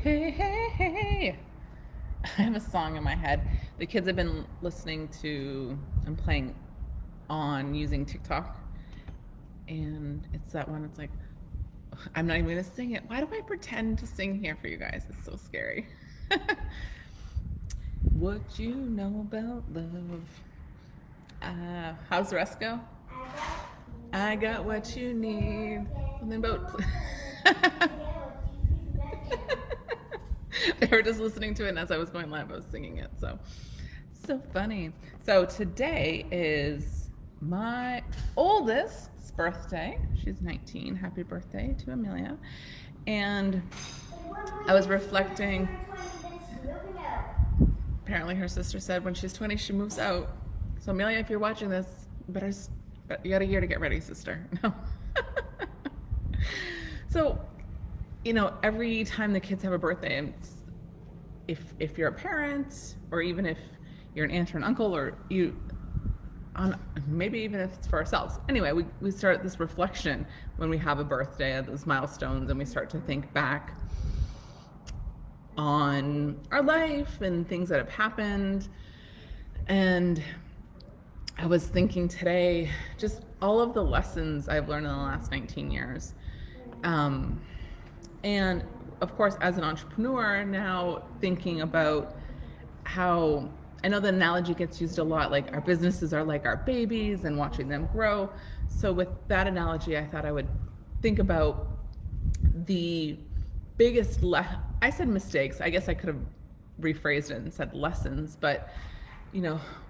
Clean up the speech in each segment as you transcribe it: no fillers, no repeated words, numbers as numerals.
Hey, hey, hey. I have a song in my head. The kids have been listening to and playing on using TikTok. And it's that one. It's like, I'm not even going to sing it. Why do I pretend to sing here for you guys? It's so scary. What you know about love? How's the rest go? I got what you need. Something about. They were just listening to it, and as I was going live, I was singing it. So funny. So today is my oldest's birthday. She's 19. Happy birthday to Amelia. And I was reflecting. Apparently, her sister said when she's 20, she moves out. So Amelia, if you're watching this, you got a year to get ready, sister. No. So, every time the kids have a birthday, if you're a parent, or even if you're an aunt or an uncle, or maybe even if it's for ourselves. Anyway, we start this reflection when we have a birthday at those milestones, and we start to think back on our life and things that have happened. And I was thinking today, just all of the lessons I've learned in the last 19 years. And of course, as an entrepreneur now, thinking about how, I know the analogy gets used a lot, like our businesses are like our babies and watching them grow. So with that analogy, I thought I would think about the biggest, I said mistakes. I guess I could have rephrased it and said lessons, but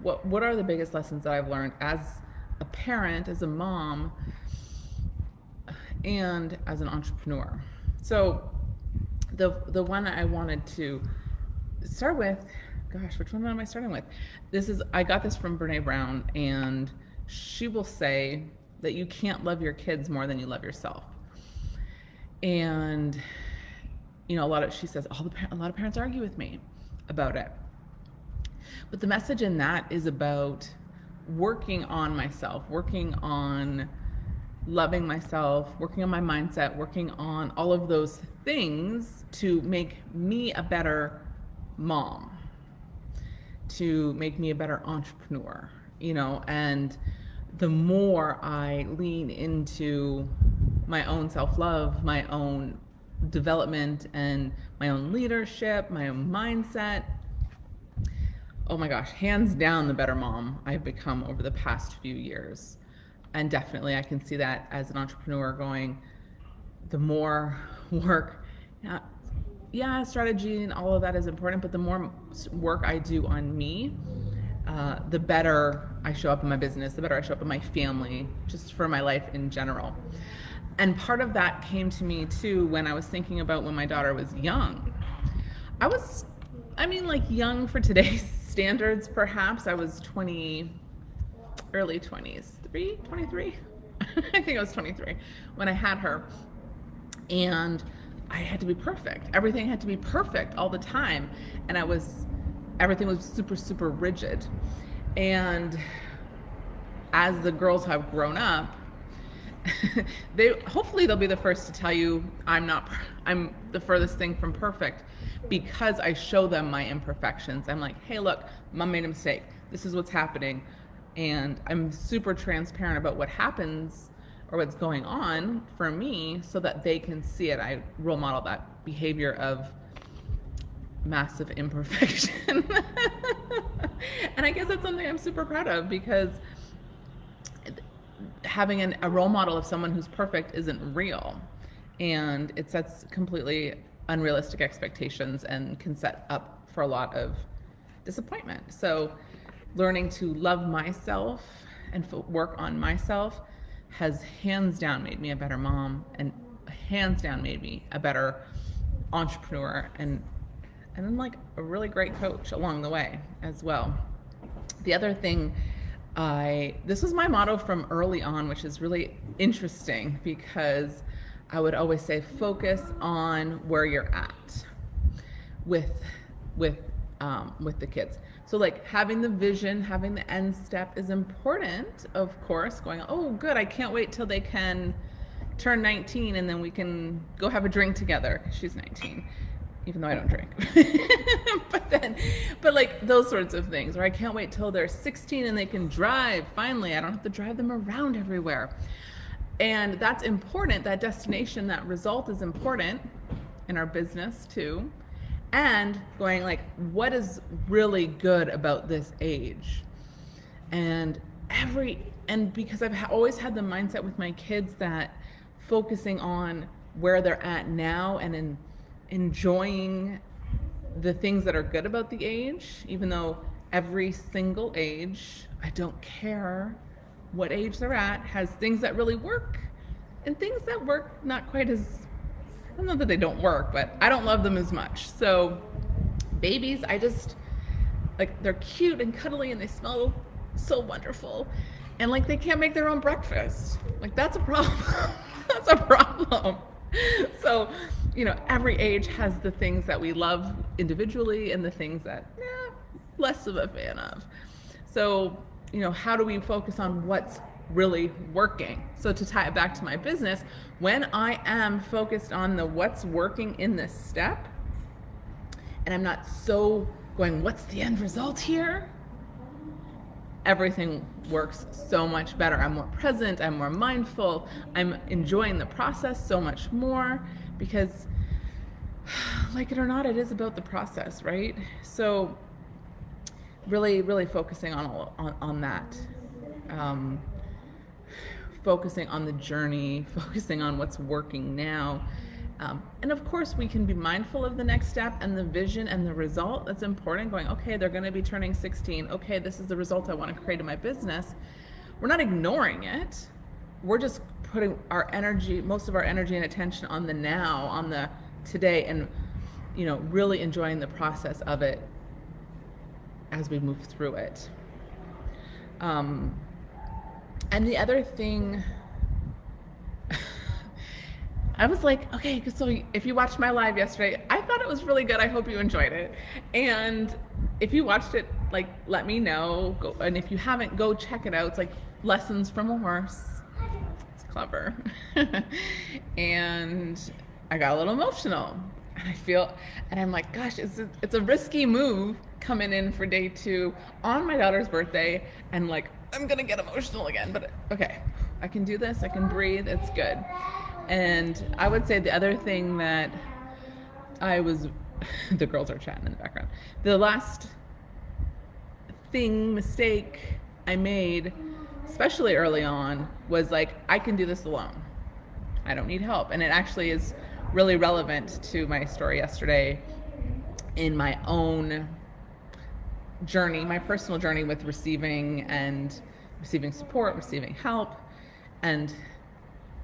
what are the biggest lessons that I've learned as a parent, as a mom, and as an entrepreneur? So the one I wanted to start with, gosh, which one am I starting with? I got this from Brene Brown, and she will say that you can't love your kids more than you love yourself. And she says a lot of parents argue with me about it. But the message in that is about working on myself, working on loving myself, working on my mindset, working on all of those things to make me a better mom, to make me a better entrepreneur, and the more I lean into my own self-love, my own development, and my own leadership, my own mindset, oh my gosh, hands down the better mom I've become over the past few years. And definitely I can see that as an entrepreneur going, the more work, strategy and all of that is important, but the more work I do on me, the better I show up in my business, the better I show up in my family, just for my life in general. And part of that came to me too when I was thinking about when my daughter was young. Young for today's standards, perhaps. I was early 20s, 23? I think I was 23 when I had her. And I had to be perfect. Everything had to be perfect all the time. And everything was super, super rigid. And as the girls have grown up, hopefully they'll be the first to tell you I'm the furthest thing from perfect, because I show them my imperfections. I'm like, hey, look, mom made a mistake. This is what's happening. And I'm super transparent about what happens or what's going on for me so that they can see it. I role model that behavior of massive imperfection. And I guess that's something I'm super proud of, because having a role model of someone who's perfect isn't real, and it sets completely unrealistic expectations and can set up for a lot of disappointment. So learning to love myself and work on myself has hands down made me a better mom, and hands down made me a better entrepreneur, and I'm like a really great coach along the way as well. The other thing, this was my motto from early on, which is really interesting, because I would always say focus on where you're at with the kids. So like having the vision, having the end step is important, of course, going, oh good, I can't wait till they can turn 19 and then we can go have a drink together. She's 19. even though I don't drink. but like those sorts of things, or I can't wait till they're 16 and they can drive. Finally, I don't have to drive them around everywhere. And that's important. That destination, that result is important in our business too. And going like, what is really good about this age? And because I've always had the mindset with my kids that focusing on where they're at now and enjoying the things that are good about the age, even though every single age, I don't care what age they're at, has things that really work and things that work not quite as, I don't know that they don't work, but I don't love them as much. So babies, I just, like, they're cute and cuddly and they smell so wonderful. And like, they can't make their own breakfast. Like, that's a problem. That's a problem. So, every age has the things that we love individually and the things that, less of a fan of. So, how do we focus on what's really working? So to tie it back to my business, when I am focused on the what's working in this step, and I'm not so going, what's the end result here? Everything works so much better. I'm more present, I'm more mindful, I'm enjoying the process so much more, because like it or not, it is about the process, right? So really, really focusing on that. Focusing on the journey, focusing on what's working now. And of course, we can be mindful of the next step and the vision and the result. That's important. Going, okay, they're going to be turning 16. Okay, this is the result I want to create in my business. We're not ignoring it. We're just putting our energy, most of our energy and attention on the now, on the today, and really enjoying the process of it as we move through it. And the other thing, I was like, okay, so if you watched my live yesterday, I thought it was really good. I hope you enjoyed it. And if you watched it, like, let me know. And if you haven't, go check it out. It's like Lessons from a Horse. It's clever. And I got a little emotional. And I'm like, gosh, it's a risky move coming in for day 2 on my daughter's birthday. And like, I'm going to get emotional again. But okay, I can do this. I can breathe. It's good. And I would say the other thing that the girls are chatting in the background. The last mistake I made, especially early on, was like, I can do this alone. I don't need help. And it actually is really relevant to my story yesterday in my own journey, my personal journey with receiving support, receiving help, and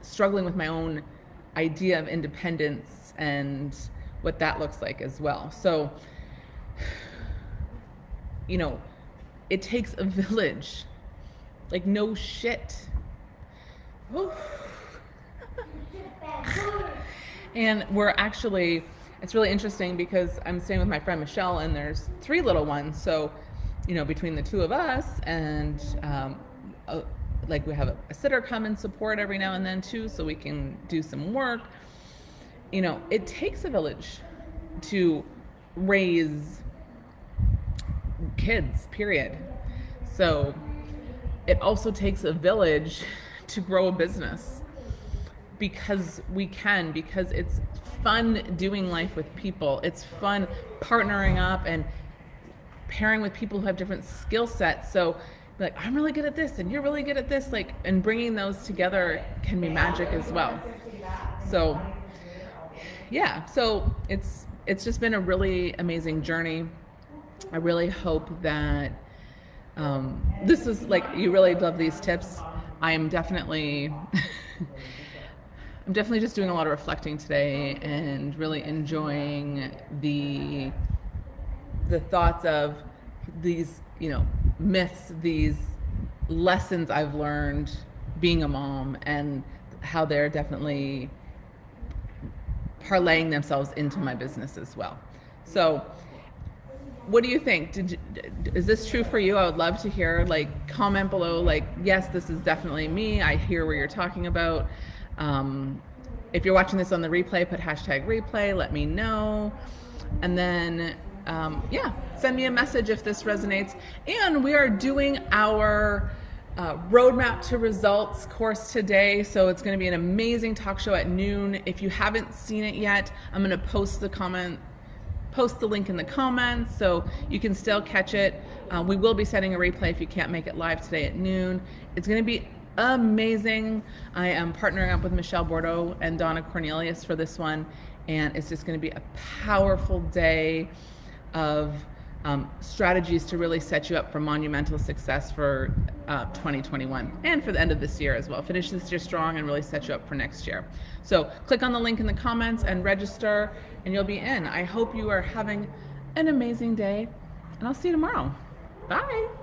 struggling with my own idea of independence and what that looks like as well. So, it takes a village. Like, no shit. And it's really interesting because I'm staying with my friend Michelle, and there's 3 little ones. So, between the 2 of us and like, we have a sitter come and support every now and then too, so we can do some work. It takes a village to raise kids, period. So it also takes a village to grow a business, because it's fun doing life with people. It's fun partnering up and pairing with people who have different skill sets. So like, I'm really good at this and you're really good at this, like, and bringing those together can be magic as well. So yeah, so it's just been a really amazing journey. I really hope that this is like, you really love these tips. I'm definitely just doing a lot of reflecting today and really enjoying the thoughts of these, myths, these lessons I've learned being a mom, and how they're definitely parlaying themselves into my business as well. So what do you think? Is this true for you? I would love to hear, like, comment below, like, yes, this is definitely me. I hear what you're talking about. If you're watching this on the replay, put #replay, let me know. And then, send me a message if this resonates. And we are doing our Roadmap to Results course today. So it's going to be an amazing talk show at noon. If you haven't seen it yet, I'm going to post the link in the comments so you can still catch it. We will be setting a replay if you can't make it live today at noon. It's going to be amazing. I am partnering up with Michelle Bordeaux and Donna Cornelius for this one, and it's just going to be a powerful day of strategies to really set you up for monumental success for 2021 and for the end of this year as well. Finish this year strong and really set you up for next year. So click on the link in the comments and register, and you'll be in. I hope you are having an amazing day, and I'll see you tomorrow. Bye.